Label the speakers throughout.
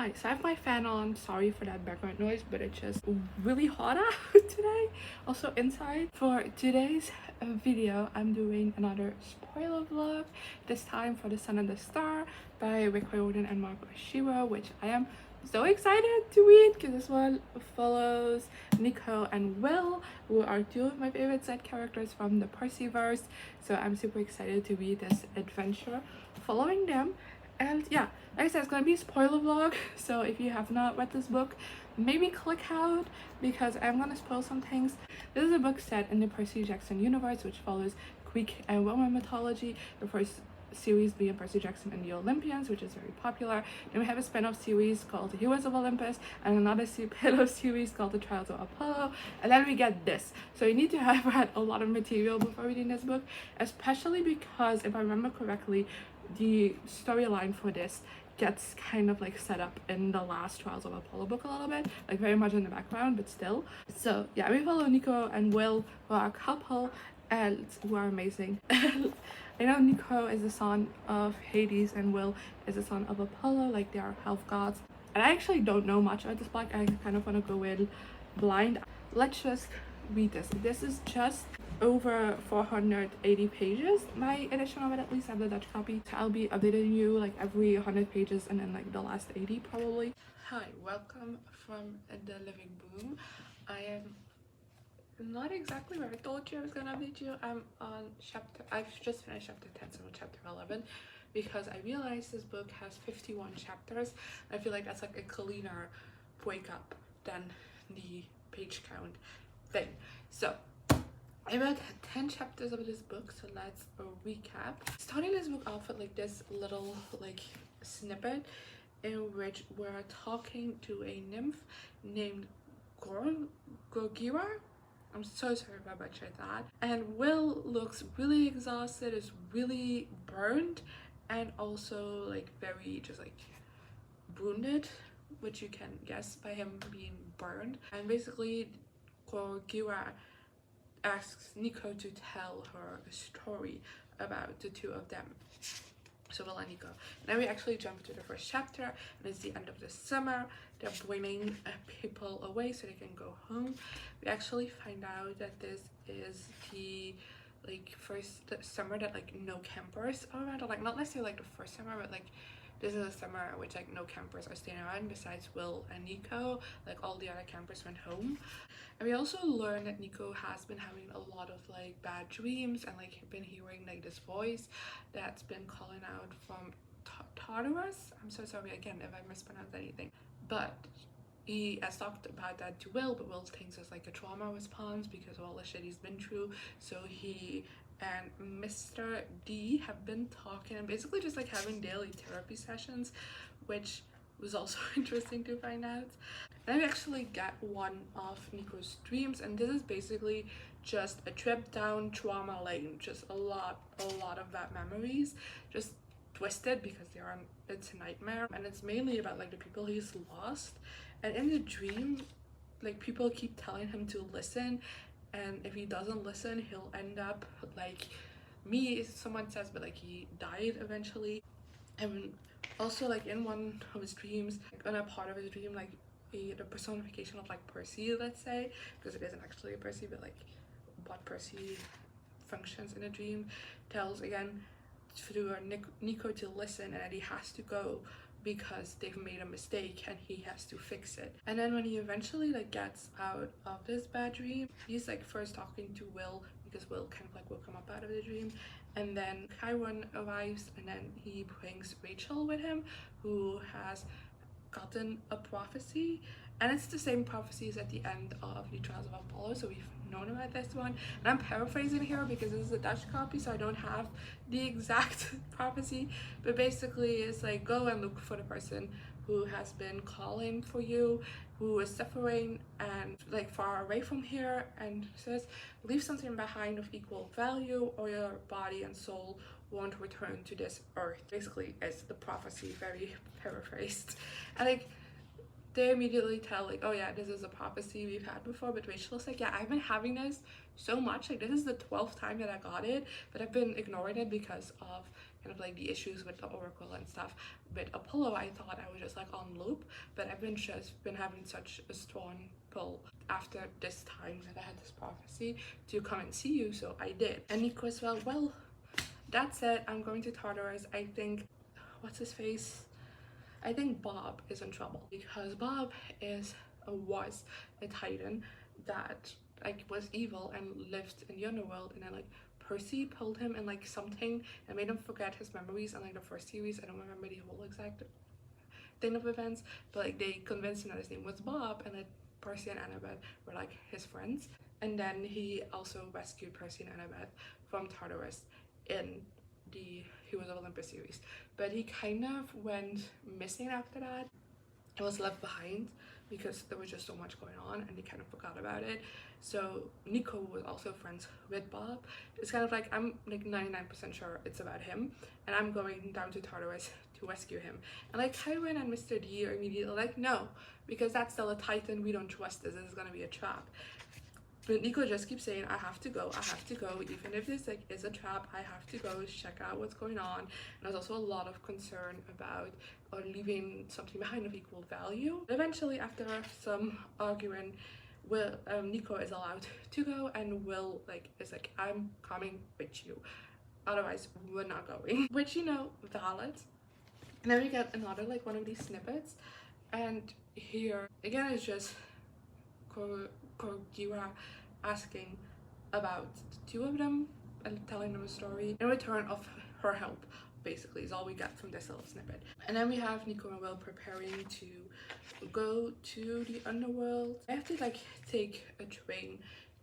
Speaker 1: Hi, so I have my fan on. Sorry for that background noise, but it's just really hot out today. Also inside. For today's video, I'm doing another spoiler vlog. This time for The Sun and the Star by Riordan and Oshiro, which I am so excited to read because this one follows Nico and Will, who are two of my favorite side characters from the Percyverse. So I'm super excited to read this adventure following them. And yeah, like I said, it's gonna be a spoiler vlog, so if you have not read this book, maybe click out because I'm gonna spoil some things. This is a book set in the Percy Jackson universe, which follows Greek and Roman mythology. The first series being Percy Jackson and the Olympians, which is very popular. Then we have a spin-off series called The Heroes of Olympus, and another spin-off series called The Trials of Apollo, and then we get this. So you need to have read a lot of material before reading this book, especially because, if I remember correctly, the storyline for this gets kind of like set up in the last Trials of Apollo book a little bit, like very much in the background, but still. So yeah, we follow Nico and Will, who are a couple and who are amazing. I know Nico is the son of Hades and Will is the son of Apollo, like they are health gods. And I actually don't know much about this book. I kind of want to go in blind. Let's just read this. This is just over 480 pages, my edition of it. At least I have the Dutch copy. So I'll be updating you like every 100 pages and then like the last 80 probably. Hi, welcome from the living room. I am not exactly where I told you I was gonna update you. I'm on I've just finished chapter 10, so I'm on chapter 11, because I realized this book has 51 chapters. I feel like that's like a cleaner breakup than the page count thing. So I read 10 chapters of this book, so let's recap. Starting this book off with like this little like snippet in which we're talking to a nymph named Gorgira. I'm so sorry if I butchered that. And Will looks really exhausted, is really burned, and also like very just like wounded, which you can guess by him being burned. And basically Gorgira asks Nico to tell her a story about the two of them, so Will and Nico. Now we actually jump to the first chapter, and it's the end of the summer. They're bringing people away so they can go home. We actually find out that this is the like first summer that like no campers are around, or like not necessarily like the first summer, but like this is a summer in which like no campers are staying around besides Will and Nico. Like all the other campers went home. And we also learn that Nico has been having a lot of like bad dreams and like been hearing like this voice that's been calling out from Tartarus. I'm so sorry again if I mispronounced anything, but he has talked about that to Will, but Will thinks it's like a trauma response because of all the shit he's been through. So he and Mr. D have been talking and basically just like having daily therapy sessions, which was also interesting to find out. And I actually get one of Nico's dreams, and this is basically just a trip down trauma lane, just a lot of bad memories, just twisted because it's a nightmare, and it's mainly about like the people he's lost. And in the dream, like people keep telling him to listen, and if he doesn't listen he'll end up like me, someone says, but like he died eventually. And also like in one of his dreams, like in a part of his dream, like the personification of like Percy, let's say, because it isn't actually a Percy, but like what Percy functions in a dream, tells again through Nico to listen, and that he has to go because they've made a mistake and he has to fix it. And then when he eventually like gets out of this bad dream, he's like first talking to Will, because Will kind of like will come up out of the dream, and then Chiron arrives, and then he brings Rachel with him, who has gotten a prophecy, and it's the same prophecies at the end of the Trials of Apollo, so we've known about this one. And I'm paraphrasing here because this is a Dutch copy, so I don't have the exact prophecy, but basically it's like, go and look for the person who has been calling for you, who is suffering and like far away from here, and says leave something behind of equal value or your body and soul won't return to this earth. Basically it's the prophecy, very paraphrased. And like they immediately tell like, oh yeah, this is a prophecy we've had before. But Rachel's like, yeah, I've been having this so much, like this is the 12th time that I got it, but I've been ignoring it because of kind of like the issues with the oracle and stuff. With Apollo, I thought I was just like on loop, but I've been having such a strong pull after this time that I had this prophecy to come and see you, so I did. And Nico as well, that said, I'm going to Tartarus. I think, what's his face? I think Bob is in trouble because Bob was a titan that like was evil and lived in the underworld, and then like Percy pulled him in like something and made him forget his memories in like the first series. I don't remember the whole exact thing of events, but like they convinced him that his name was Bob and that Percy and Annabeth were like his friends. And then he also rescued Percy and Annabeth from Tartarus in the Heroes of Olympus series, but he kind of went missing after that. It was left behind because there was just so much going on and he kind of forgot about it. So Nico was also friends with Bob. It's kind of like, I'm like 99% sure it's about him, and I'm going down to Tartarus to rescue him. And like Tywin and Mr. D are immediately like, no, because that's still a titan, we don't trust this is gonna be a trap. But Nico just keeps saying, I have to go, even if this like is a trap, I have to go check out what's going on. And there's also a lot of concern about leaving something behind of equal value. Eventually, after some arguing, Nico is allowed to go, and Will is like, I'm coming with you, otherwise we're not going. Which, you know, valid. And then we get another like one of these snippets, and here again it's just Korgira asking about the two of them and telling them a story in return of her help, basically is all we get from this little snippet. And then we have Nico and Will preparing to go to the underworld. They have to like take a train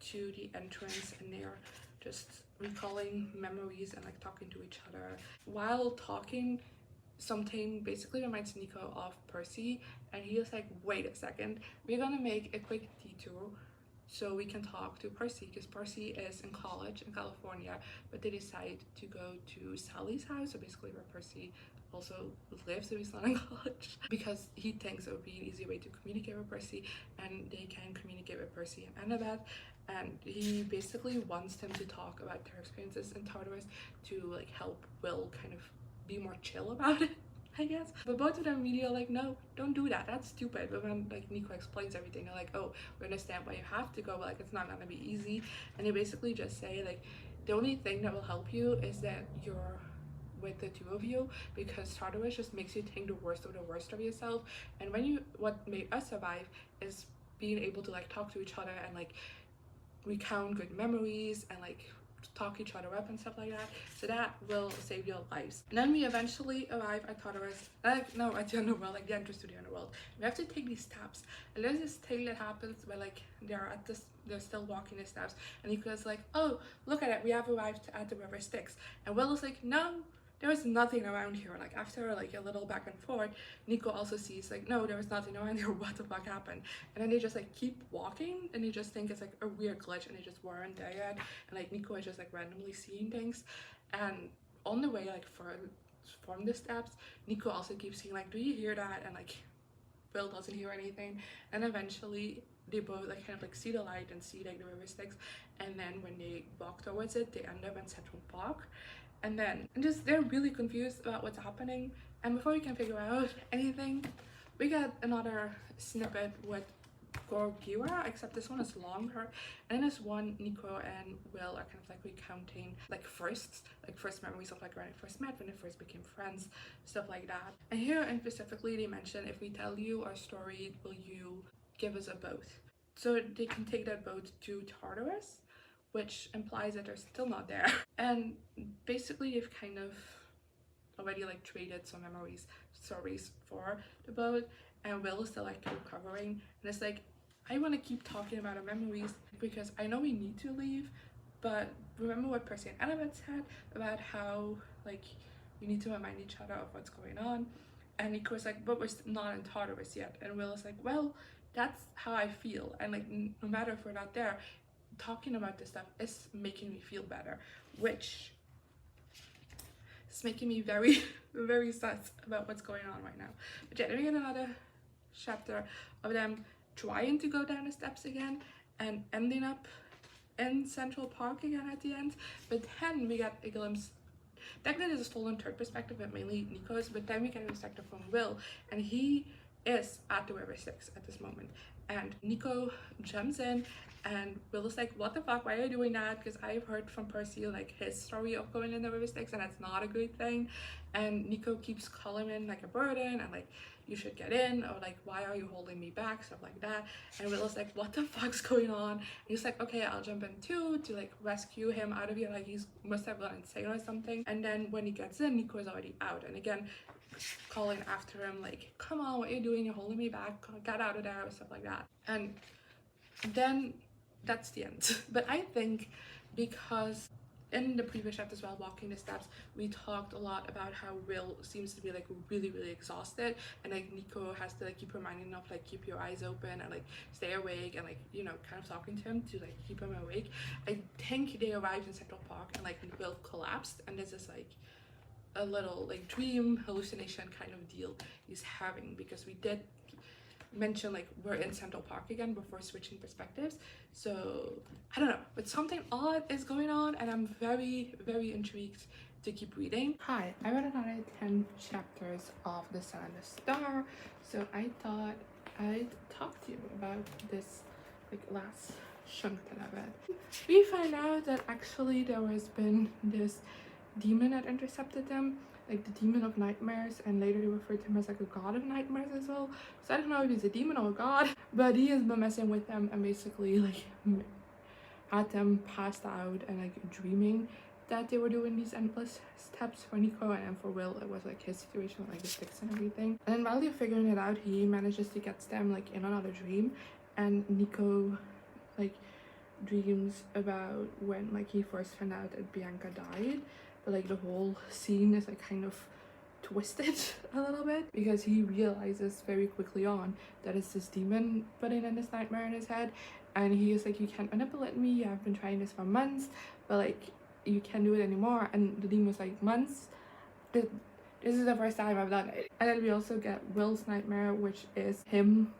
Speaker 1: to the entrance, and they're just recalling memories and like talking to each other. While talking, something basically reminds Nico of Percy, and he was like, wait a second, we're gonna make a quick detour so we can talk to Percy, because Percy is in college in California, but they decide to go to Sally's house, so basically where Percy also lives if he's not in college, because he thinks it would be an easy way to communicate with Percy, and they can communicate with Percy and Annabeth. And he basically wants them to talk about their experiences in Tartarus to like help Will kind of be more chill about it, I guess. But both of them immediately like, no, don't do that, that's stupid. But when like Nico explains everything, they're like, oh, we understand why you have to go, but like it's not gonna be easy. And they basically just say like, the only thing that will help you is that you're with the two of you, because Tartarus just makes you think the worst of yourself. And what made us survive is being able to like talk to each other and like recount good memories and like talk each other up and stuff like that, so that will save your lives. And then we eventually arrive at Tartarus, at the underworld, like the entrance to the underworld. We have to take these steps, and there's this thing that happens where like they're still walking the steps, and Nico's like, oh, look at it, we have arrived at the river Styx. And Will is like, no, there was nothing around here. Like after like a little back and forth, Nico also sees like, no, there was nothing around here, what the fuck happened? And then they just like keep walking, and they just think it's like a weird glitch, and they just weren't there yet. And like Nico is just like randomly seeing things, and on the way like from the steps, Nico also keeps saying like, do you hear that? And like Will doesn't hear anything, and eventually they both like kind of like see the light and see like the river Styx, and then when they walk towards it, they end up in Central Park. And then they're really confused about what's happening, and before we can figure out anything, we get another snippet with Gorgira, except this one is longer. And in this one, Nico and Will are kind of like recounting like first memories of like when they first met, when they first became friends, stuff like that. And here and specifically they mention, if we tell you our story, will you give us a boat? So they can take that boat to Tartarus, which implies that they're still not there. And basically they've kind of already like traded some stories for the boat, and Will is still like recovering, and it's like, I want to keep talking about our memories because I know we need to leave, but remember what Percy and Annabeth said about how like we need to remind each other of what's going on. And Nico's like, but we're not in Tartarus yet. And Will is like, well, that's how I feel, and like no matter if we're not there, talking about this stuff is making me feel better, which is making me very very sus about what's going on right now. But yeah, then we get another chapter of them trying to go down the steps again and ending up in Central Park again at the end. But then we get a glimpse. Technically, it's a stolen third perspective, but mainly Nico's. But then we get a perspective from Will, and he is at the River Styx at this moment. And Nico jumps in, and Will is like, "What the fuck? Why are you doing that?" Because I've heard from Percy like his story of going in the River Styx, and that's not a good thing. And Nico keeps calling him like a burden, and like, "You should get in," or like, "Why are you holding me back?" Stuff like that. And Will's like, "What the fuck's going on?" And he's like, "Okay, I'll jump in too to like rescue him out of here." Like he's must have gone insane or something. And then when he gets in, Nico is already out, and again calling after him like, "Come on, what are you doing? You're holding me back. Get out of there," or stuff like that. And then that's the end. But I think because in the previous chapter as well, walking the steps, we talked a lot about how Will seems to be like really exhausted, and like Nico has to like keep reminding him of like, keep your eyes open and like stay awake, and like, you know, kind of talking to him to like keep him awake. I think they arrived in Central Park and like Will collapsed, and this is like a little like dream hallucination kind of deal he's having, because we did mention like we're in Central Park again before switching perspectives. So I don't know, but something odd is going on, and I'm very intrigued to keep reading. Hi, I read another 10 chapters of The Sun and the Star, so I thought I'd talk to you about this like last chunk that I read. We find out that actually there has been this demon that intercepted them, like the demon of nightmares, and later they referred to him as like a god of nightmares as well. So I don't know if he's a demon or a god, but he has been messing with them and basically like had them passed out and like dreaming that they were doing these endless steps for Nico, and then for Will it was like his situation with like the sticks and everything. And then while they're figuring it out, he manages to get them like in another dream, and Nico like dreams about when like he first found out that Bianca died. But like the whole scene is like kind of twisted a little bit, because he realizes very quickly on that it's this demon putting in this nightmare in his head, and he is like, "You can't manipulate me, I've been trying this for months, but like you can't do it anymore." And the demon was like, "Months? This is the first time I've done it." And then we also get Will's nightmare, which is him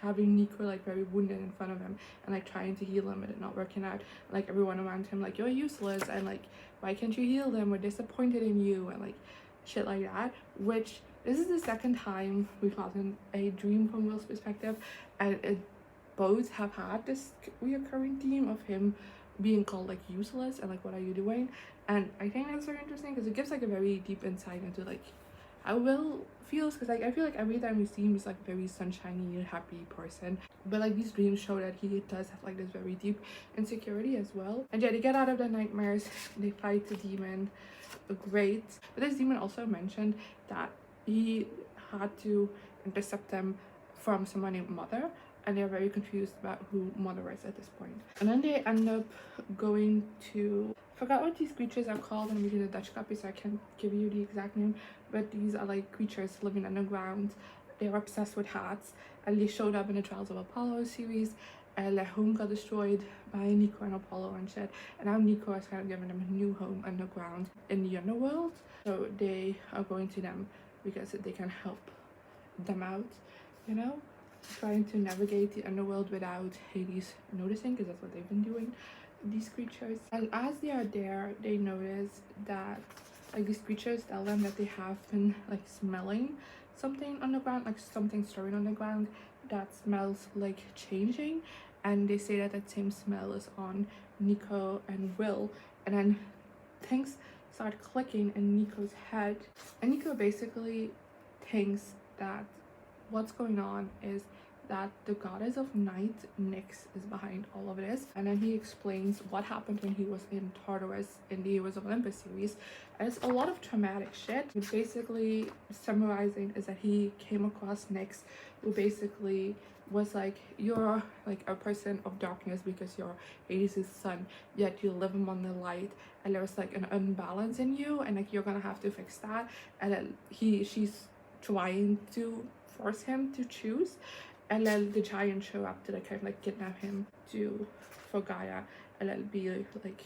Speaker 1: having Nico like very wounded in front of him and like trying to heal him, but it not working out. Like everyone around him like, "You're useless," and like, "Why can't you heal them? We're disappointed in you," and like shit like that. Which this is the second time we've gotten a dream from Will's perspective, and it both have had this reoccurring theme of him being called like useless and like, "What are you doing?" And I think that's very interesting because it gives like a very deep insight into like how Will feels, because like I feel like every time we see him he's like very sunshiny happy person, but like these dreams show that he does have like this very deep insecurity as well. And yeah, they get out of the nightmares, they fight the demon, great. But this demon also mentioned that he had to intercept them from someone named Mother, and they're very confused about who Mother is at this point. And then they end up going to, forgot what these creatures are called. I'm reading the Dutch copy so I can't give you the exact name, but these are like creatures living underground. They're obsessed with hats, and they showed up in the Trials of Apollo series, and their home got destroyed by Nico and Apollo and shit, and now Nico has kind of given them a new home underground in the underworld. So they are going to them because they can help them out, you know, trying to navigate the underworld without Hades noticing, because that's what they've been doing, these creatures. And as they are there, they notice that like these creatures tell them that they have been like smelling something on the ground, like something stirring on the ground that smells like changing, and they say that that same smell is on Nico and Will. And then things start clicking in Nico's head, and Nico basically thinks that what's going on is that the goddess of night, Nyx, is behind all of this. And then he explains what happened when he was in Tartarus in the Heroes of Olympus series. And it's a lot of traumatic shit. But basically summarizing is that he came across Nyx, who basically was like, "You're like a person of darkness because you're Hades' son, yet you live among the light, and there's like an unbalance in you, and like you're gonna have to fix that." And then she's trying to force him to choose, and then the giants show up to like kind of like kidnap him for Gaia, and then be like,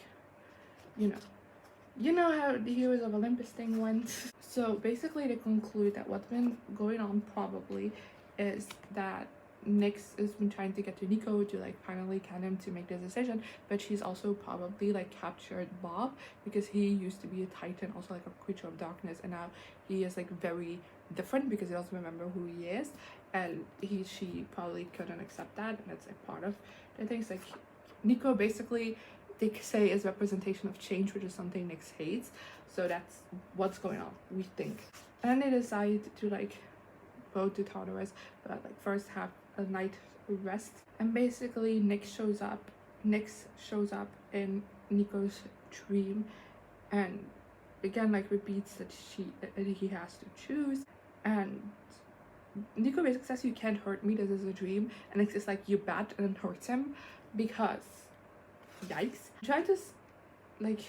Speaker 1: you know how the Heroes of Olympus thing went. So basically they conclude that what's been going on probably is that Nyx has been trying to get to Nico to like finally get him to make this decision, but she's also probably like captured Bob because he used to be a Titan, also like a creature of darkness, and now he is like very different because he doesn't remember who he is, and she probably couldn't accept that, and that's like part of the things. Like Nico basically, they say, is representation of change, which is something Nyx hates. So that's what's going on, we think. And then they decide to like go to Tartarus, but like first have a night rest. And basically Nyx shows up in Nico's dream, and again like repeats that he has to choose. And Nico basically says, "You can't hurt me, this is a dream." And Nyx is like, "You bet," and then hurts him because yikes. Try this like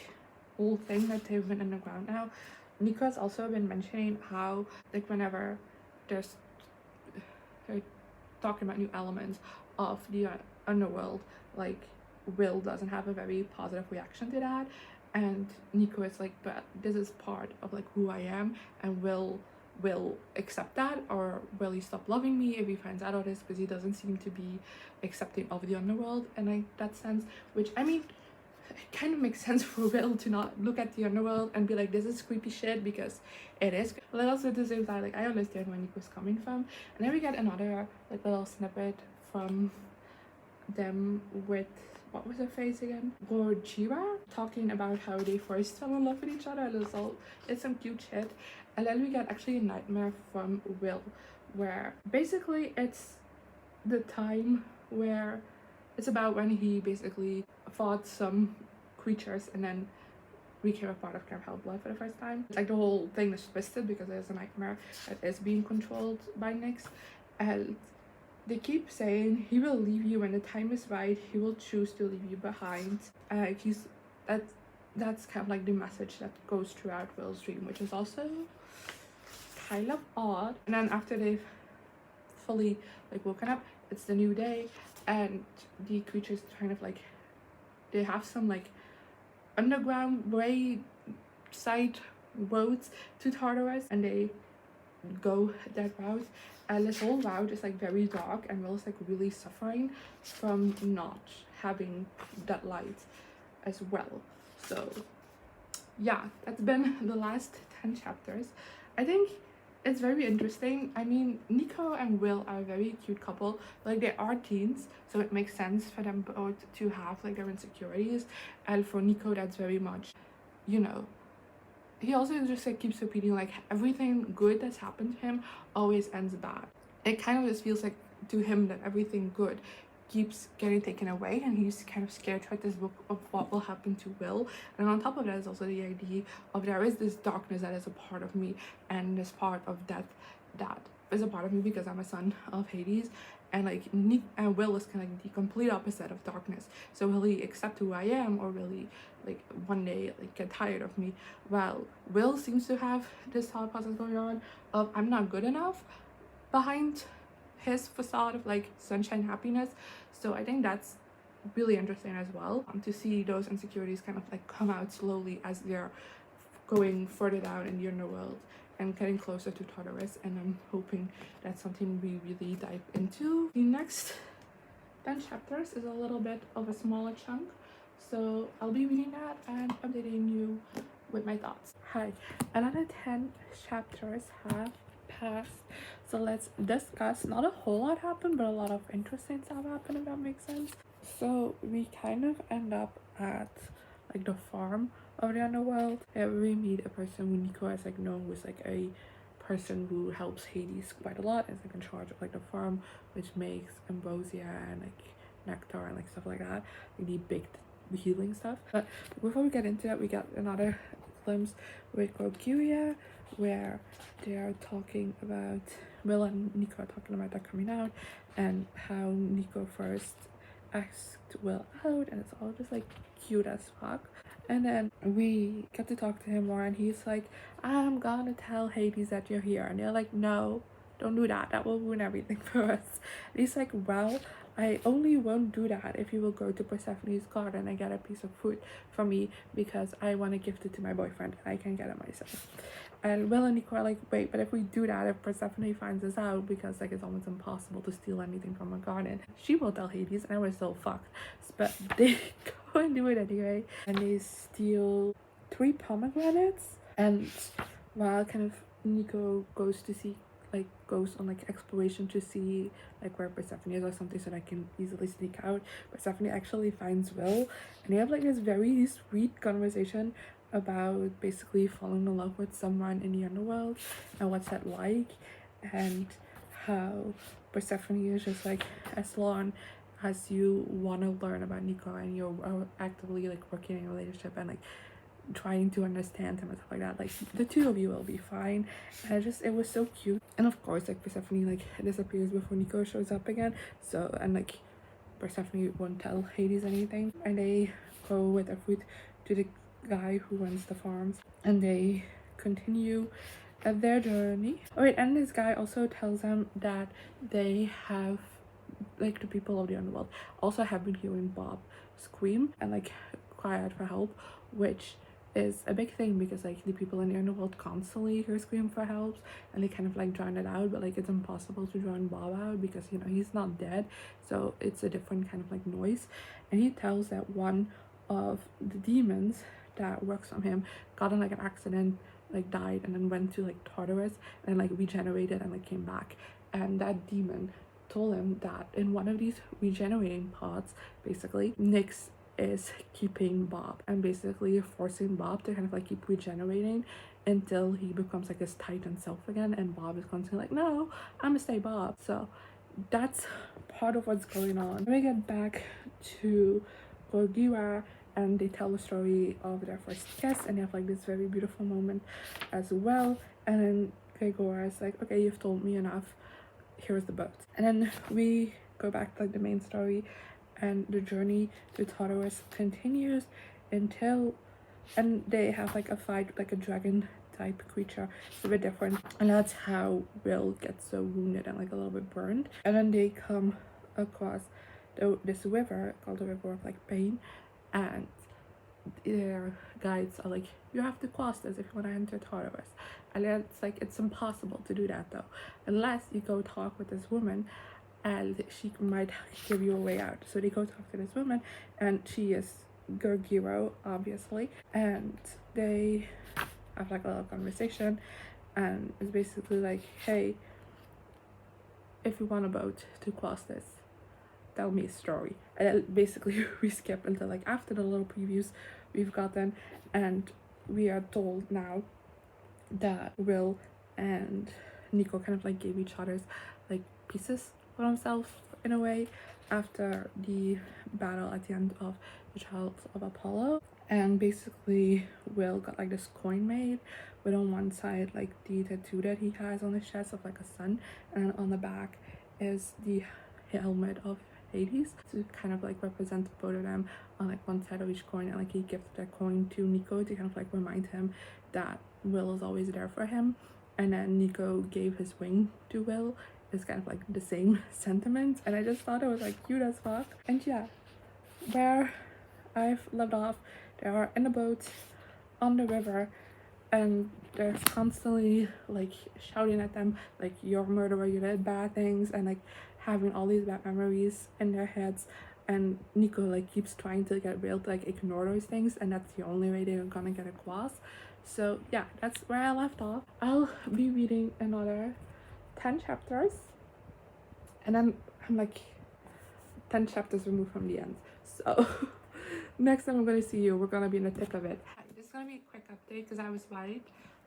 Speaker 1: whole thing that they've been underground now. Nico has also been mentioning how like whenever they're talking about new elements of the underworld, like Will doesn't have a very positive reaction to that, and Nico is like, but this is part of like who I am, and will accept that, or will he stop loving me if he finds out of this, because he doesn't seem to be accepting of the underworld. And like that sense, which I mean, it kind of makes sense for Will to not look at the underworld and be like, this is creepy shit, because it is. But also at the same time, like I understand where Nico's coming from. And then we get another like little snippet from them with, what was her face again? Gorgira, talking about how they first fell in love with each other. It's some cute shit. And then we get actually a nightmare from Will, where basically it's the time where it's about when he basically fought some creatures and then became a part of Camp Hellblood for the first time. Like the whole thing is twisted because there's a nightmare that is being controlled by Nyx, and they keep saying he will leave you when the time is right. He will choose to leave you behind. That's kind of like the message that goes throughout Will's dream, which is also kind of odd. And then after they've fully like woken up, it's the new day, and the creatures kind of like, they have some like underground way side roads to Tartarus, and they go that route, and this whole route is like very dark, and Will's like really suffering from not having that light as well. So yeah, that's been the last 10 chapters. I think it's very interesting. I mean, Nico and Will are a very cute couple. Like they are teens, so it makes sense for them both to have like their insecurities. And for Nico, that's very much, you know, he also just like keeps repeating like everything good that's happened to him always ends bad. It kind of just feels like to him that everything good keeps getting taken away, and he's kind of scared to write this book of what will happen to Will. And on top of that is also the idea of there is this darkness that is a part of me, and this part of death that is a part of me because I'm a son of Hades. And like Nick and Will is kind of like the complete opposite of darkness. So will he accept who I am, or will he like one day like get tired of me? Well, Will seems to have this thought process going on of I'm not good enough behind his facade of like sunshine happiness. So I think that's really interesting as well, to see those insecurities kind of like come out slowly as they're going further down in the underworld and getting closer to Tartarus. And I'm hoping that's something we really dive into. The next 10 chapters is a little bit of a smaller chunk, so I'll be reading that and updating you with my thoughts. Hi, another 10 chapters have passed, so let's discuss. Not a whole lot happened, but a lot of interesting stuff happened, if that makes sense. So we kind of end up at like the farm of the underworld, and we meet a person who Nico has like known was like a person who helps Hades quite a lot, is like in charge of like the farm, which makes ambrosia and like nectar and like stuff like that, like the baked healing stuff. But before we get into that, we got another glimpse with Gorgia, where they are talking about, Will and Nico are talking about that coming out, and how Nico first asked Will out, and it's all just like cute as fuck. And then we get to talk to him more, and he's like, I'm gonna tell Hades that you're here. And they're like, no, don't do that, that will ruin everything for us. And he's like, well, I only won't do that if you will go to Persephone's garden and get a piece of fruit from me, because I want to gift it to my boyfriend and I can get it myself. And Will and Nico are like, wait, but if we do that, if Persephone finds us out, because like it's almost impossible to steal anything from a garden, she will tell Hades, and we're still fucked. But they go and do it anyway, and they steal 3 pomegranates. And while kind of Nico goes to see, like goes on like exploration to see like where Persephone is or something so that I can easily sneak out, Persephone actually finds Will, and they have like this very sweet conversation about basically falling in love with someone in the underworld and what's that like, and how Persephone is just like, as long as you want to learn about Nico and you're actively like working in a relationship and like trying to understand him and stuff like that, like the two of you will be fine. And it was so cute. And of course like Persephone like disappears before Nico shows up again, so, and like Persephone won't tell Hades anything, and they go with their food to the guy who runs the farms, and they continue their journey. Oh wait, and this guy also tells them that they have, like the people of the underworld also have been hearing Bob scream and like cry out for help, which is a big thing because like the people in the underworld constantly hear scream for help and they kind of like drown it out, but like it's impossible to drown Bob out because, you know, he's not dead, so it's a different kind of like noise. And he tells that one of the demons that works on him got in like an accident, like died, and then went to like Tartarus and like regenerated and like came back. And that demon told him that in one of these regenerating pods, basically Nyx is keeping Bob and basically forcing Bob to kind of like keep regenerating until he becomes like his titan self again, and Bob is constantly like, no, I'm gonna stay Bob. So that's part of what's going on. When we get back to Gorgira, and they tell the story of their first kiss, and they have like this very beautiful moment as well. And then Gregor is like, okay, you've told me enough, here's the boat. And then we go back to like the main story, and the journey to Tartarus continues until, and they have like a fight with like a dragon type creature. It's a bit different, and that's how Will gets so wounded and like a little bit burned. And then they come across this river called the River of like Pain, and their guides are like, you have to cross this if you want to enter Tartarus. And it's like, it's impossible to do that though, unless you go talk with this woman and she might give you a way out. So they go talk to this woman, and she is Gorgiro, obviously, and they have like a little conversation, and it's basically like, hey, if you want a boat to cross this, tell me a story. And basically we skip until like after the little previews we've gotten, and we are told now that Will and Nico kind of like gave each other's like pieces for themselves in a way after the battle at the end of the Trials of Apollo. And basically Will got like this coin made with on one side like the tattoo that he has on his chest of like a sun, and on the back is the helmet of Hades to kind of like represent both of them on like one side of each coin. And like he gifted that coin to Nico to kind of like remind him that Will is always there for him. And then Nico gave his wing to Will. It's kind of like the same sentiment, and I just thought it was like cute as fuck. And yeah, where I've left off, they are in a boat on the river, and they're constantly like shouting at them like, you're a murderer, you did bad things, and like having all these bad memories in their heads. And Nico like keeps trying to get Will to like ignore those things, and that's the only way they're gonna get across. So yeah, that's where I left off. I'll be reading another 10 chapters, and then I'm like 10 chapters removed from the end. So next time I'm gonna see you, we're gonna be in the thick of it. This is gonna be a quick update because I was right,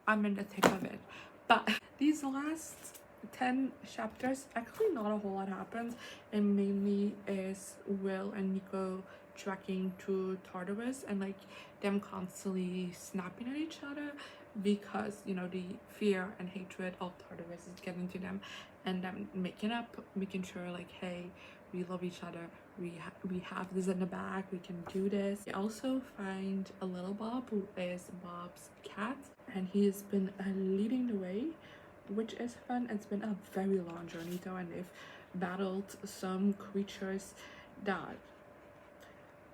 Speaker 1: I'm in the thick of it. But these last 10 chapters, actually not a whole lot happens. It mainly is Will and Nico trekking to Tartarus and like them constantly snapping at each other because, you know, the fear and hatred of Tartarus is getting to them, and them making up, making sure like, hey, we love each other, we have this in the bag, we can do this. We also find a little Bob who is Bob's cat, and he has been leading the way, which is fun. It's been a very long journey though, and they've battled some creatures that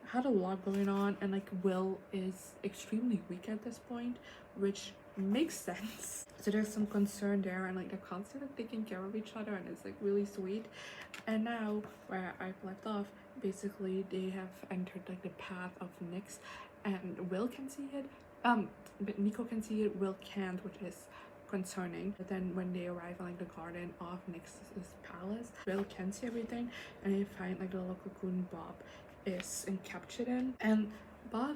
Speaker 1: had a lot going on, and like Will is extremely weak at this point, which makes sense. So there's some concern there, and like they're constantly taking care of each other, and it's like really sweet. And now where I've left off, basically they have entered like the path of Nyx, and Will can see it. But Nico can see it, Will can't, which is concerning. But then when they arrive in like the garden of Nyx's palace, Will can see everything, and they find like the little cocoon Bob is encaptured in. And Bob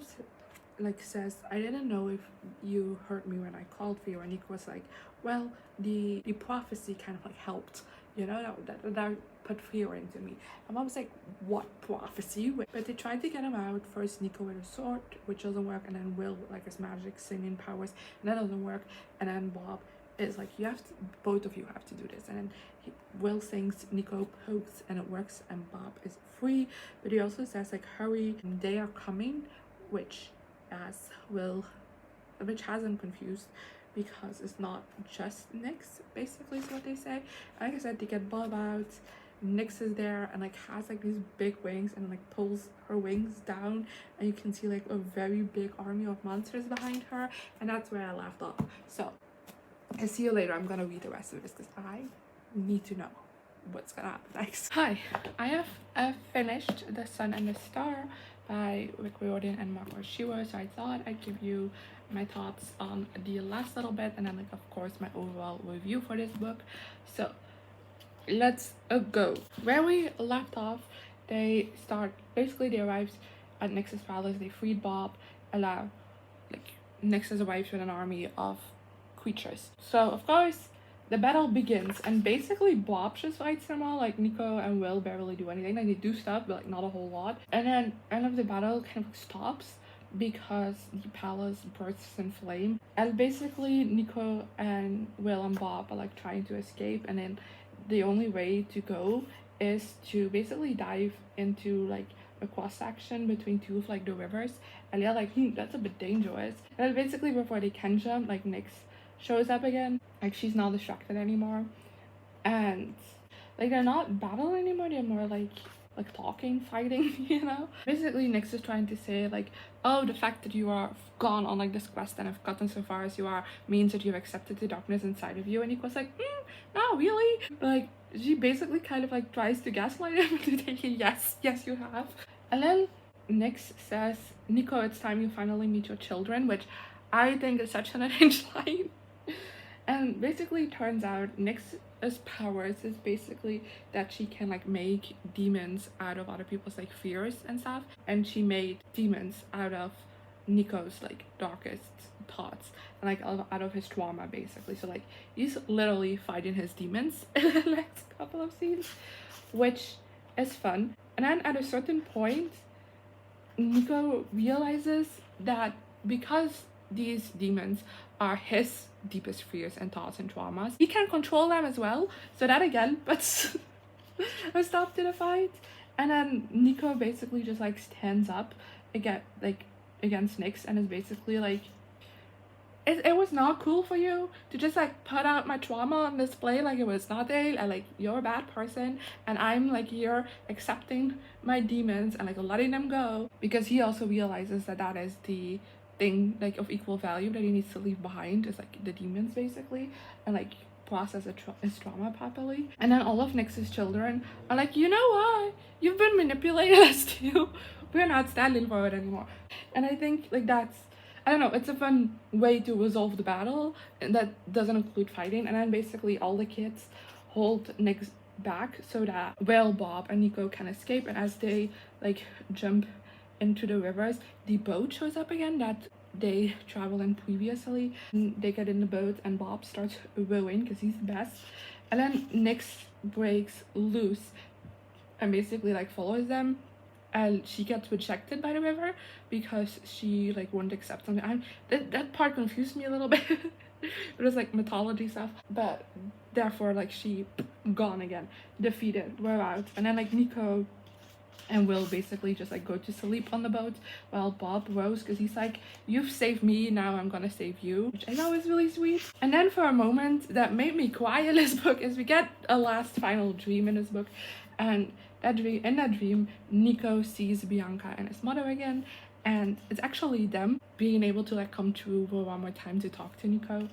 Speaker 1: like says, I didn't know if you heard me when I called for you. And Nico was like, well, the prophecy kind of like helped, you know, that put fear into me. And Mom was like, what prophecy? But they tried to get him out. First Nico with a sword, which doesn't work, and then Will like his magic singing powers, and that doesn't work. And then Bob is like, you have to, both of you have to do this. And then Will sings, Nico pokes, and it works, and Bob is free. But he also says like, hurry, they are coming, which has him confused, because it's not just Nyx, basically is what they say. Like I said, they get Bob out, Nyx is there, and like has like these big wings, and like pulls her wings down, and you can see like a very big army of monsters behind her. And that's where I left off. So I'll see you later. I'm gonna read the rest of this because I need to know what's gonna happen next. Hi, I have finished The Sun and the Star by Riordan and Oshiro, so I thought I'd give you my thoughts on the last little bit, and then like of course my overall review for this book. So let's go. Where we left off, they arrived at Nyx's palace, they freed Bob, like Nyx arrives with an army of creatures. So of course the battle begins, and basically Bob just fights them all. Like Nico and Will barely do anything. Like they do stuff, but like not a whole lot. And then end of the battle kind of stops because the palace bursts in flame, and basically Nico and Will and Bob are like trying to escape, and then the only way to go is to basically dive into like a cross section between two of like the rivers. And they're like, that's a bit dangerous. And then basically before they can jump, like Nyx shows up again. Like she's not distracted anymore, and like they're not battling anymore, they're more like talking, fighting, you know. Basically Nyx is trying to say like, oh, the fact that you are gone on like this quest and have gotten so far as you are means that you've accepted the darkness inside of you. And Nico's like, not really. But like she basically kind of like tries to gaslight him into thinking yes you have. And then Nyx says, Nico, it's time you finally meet your children, which I think is such an unhinged line. And basically it turns out Nyx's powers is basically that she can like make demons out of other people's like fears and stuff. And she made demons out of Nico's like darkest thoughts, and like out of his trauma basically. So like he's literally fighting his demons in the next couple of scenes, which is fun. And then at a certain point Nico realizes that because these demons are his deepest fears and thoughts and traumas, he can control them as well. So that again puts a stop to the fight. And then Nico basically just like stands up against Nyx, and is basically like, it was not cool for you to just like put out my trauma on display like it was nothing, and like you're a bad person, and I'm like here accepting my demons and like letting them go. Because he also realizes that that is the thing like of equal value that he needs to leave behind, is like the demons basically, and like process his trauma properly. And then all of Nyx's children are like, you know what, you've been manipulating us too, we're not standing for it anymore. And I think like that's, I don't know, it's a fun way to resolve the battle, and that doesn't include fighting. And then basically all the kids hold Nyx back so that Will, Bob, and Nico can escape. And as they like jump into the rivers, the boat shows up again that they traveled in previously. And they get in the boat, and Bob starts rowing because he's the best. And then Nyx breaks loose and basically like follows them, and she gets rejected by the river because she like won't accept something. That part confused me a little bit. It was like mythology stuff, but therefore like she gone again, defeated, we're out. And then like Nico and Will basically just like go to sleep on the boat while Bob rows, because he's like, you've saved me, now I'm gonna save you, which I know is really sweet. And then for a moment that made me cry in this book is we get a last final dream in this book, and in that dream Nico sees Bianca and his mother again, and it's actually them being able to like come to Uber one more time to talk to Nico.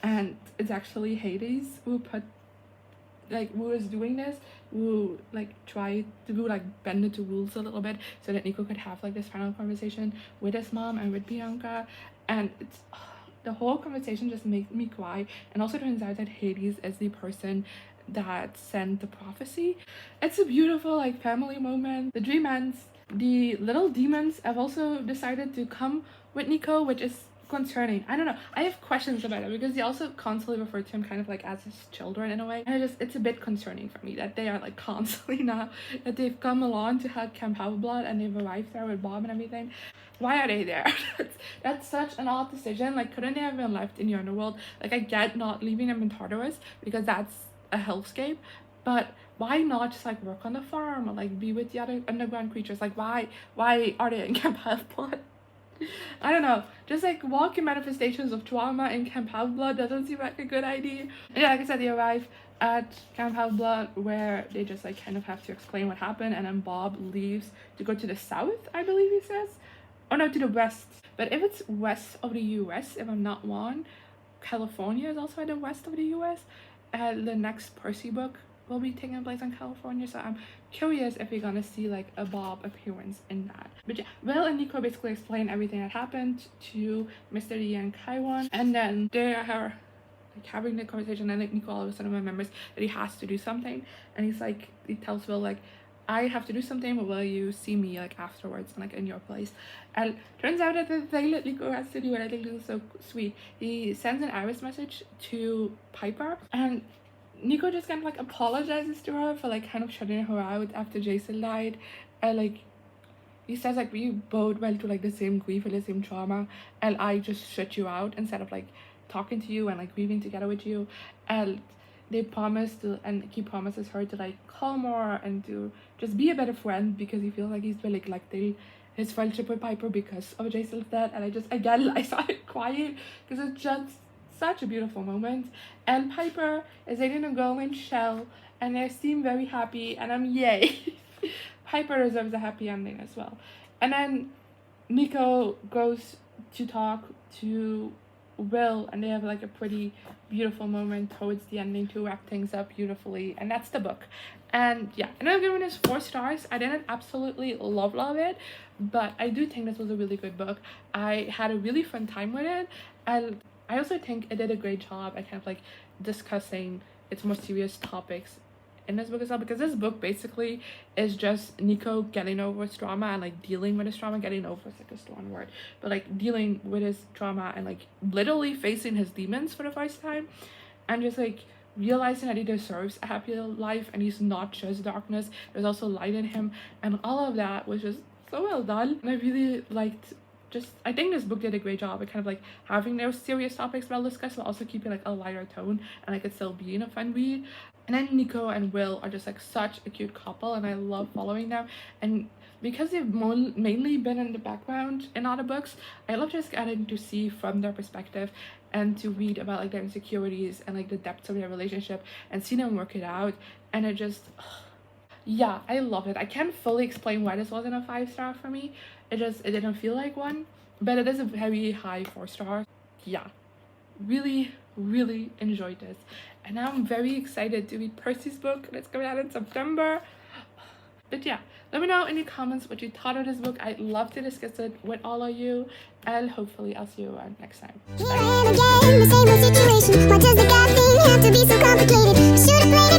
Speaker 1: And it's actually Hades who was doing this, who like tried to like bend the rules a little bit so that Nico could have like this final conversation with his mom and with Bianca. And it's the whole conversation just made me cry. And also turns out that Hades is the person that sent the prophecy. It's a beautiful like family moment. The dream ends. The little demons have also decided to come with Nico, which is concerning. I don't know, I have questions about it because they also constantly refer to him kind of like as his children in a way, and it's a bit concerning for me that they are like constantly now that they've come along to help Camp Half-Blood and they've arrived there with Bob and everything. Why are they there? That's such an odd decision. Like, couldn't they have been left in the underworld? Like, I get not leaving them in Tartarus because that's a hellscape, but why not just like work on the farm or like be with the other underground creatures? Like, why are they in Camp Half-Blood? I don't know, just like walking manifestations of trauma in Camp Half-Blood doesn't seem like a good idea. And yeah, like I said, they arrive at Camp Half-Blood where they just like kind of have to explain what happened, and then Bob leaves to go to the south, I believe he says. Oh no, to the west. But if it's west of the US, if I'm not wrong, California is also in the west of the US. And the next Percy book will be taking place in California, so I'm curious if we're gonna see like a Bob appearance in that. But yeah, Will and Nico basically explain everything that happened to Mr. D and Kaiwan, and then they are like having the conversation, and like Nico all of a sudden remembers that he has to do something, and he tells Will like, I have to do something, but will you see me like afterwards and like in your place? And turns out that the thing that Nico has to do, and I think this is so sweet, he sends an iris message to Piper, and Nico just kind of like apologizes to her for like kind of shutting her out after Jason died, and like he says like we both went through like the same grief and the same trauma, and I just shut you out instead of like talking to you and like grieving together with you. And they promise to, and he promises her to like call more and to just be a better friend because he feels like he's really like his friendship with Piper because of Jason's death. And I started crying because it's just such a beautiful moment. And Piper is dating a girl named Shell, and they seem very happy, and I'm yay. Piper deserves a happy ending as well. And then Nico goes to talk to Will, and they have like a pretty beautiful moment towards the ending to wrap things up beautifully, and that's the book. And yeah, and I'm giving this 4 stars. I didn't absolutely love it, but I do think this was a really good book. I had a really fun time with it, and I also think it did a great job at kind of like discussing its more serious topics in this book as well, because this book basically is just Nico getting over his trauma and like dealing with his trauma. Getting over is like a strong word, but like dealing with his trauma and like literally facing his demons for the first time, and just like realizing that he deserves a happier life and he's not just darkness, there's also light in him, and all of that was just so well done. And I really liked I think this book did a great job at kind of like having those serious topics well discussed, but also keeping like a lighter tone and like it still being a fun read. And then Nico and Will are just like such a cute couple, and I love following them. And because they've mainly been in the background in other books, I love just getting to see from their perspective and to read about like their insecurities and like the depths of their relationship and see them work it out. And it just, yeah, I love it. I can't fully explain why this wasn't a 5-star for me. It didn't feel like one, but it is a very high 4-star. Yeah, really enjoyed this, and now I'm very excited to read Percy's book that's coming out in September. But yeah, let me know in the comments what you thought of this book. I'd love to discuss it with all of you, and hopefully I'll see you around next time.
Speaker 2: Here I am again, the same old situation. Why does the God thing have to be so complicated? I should've played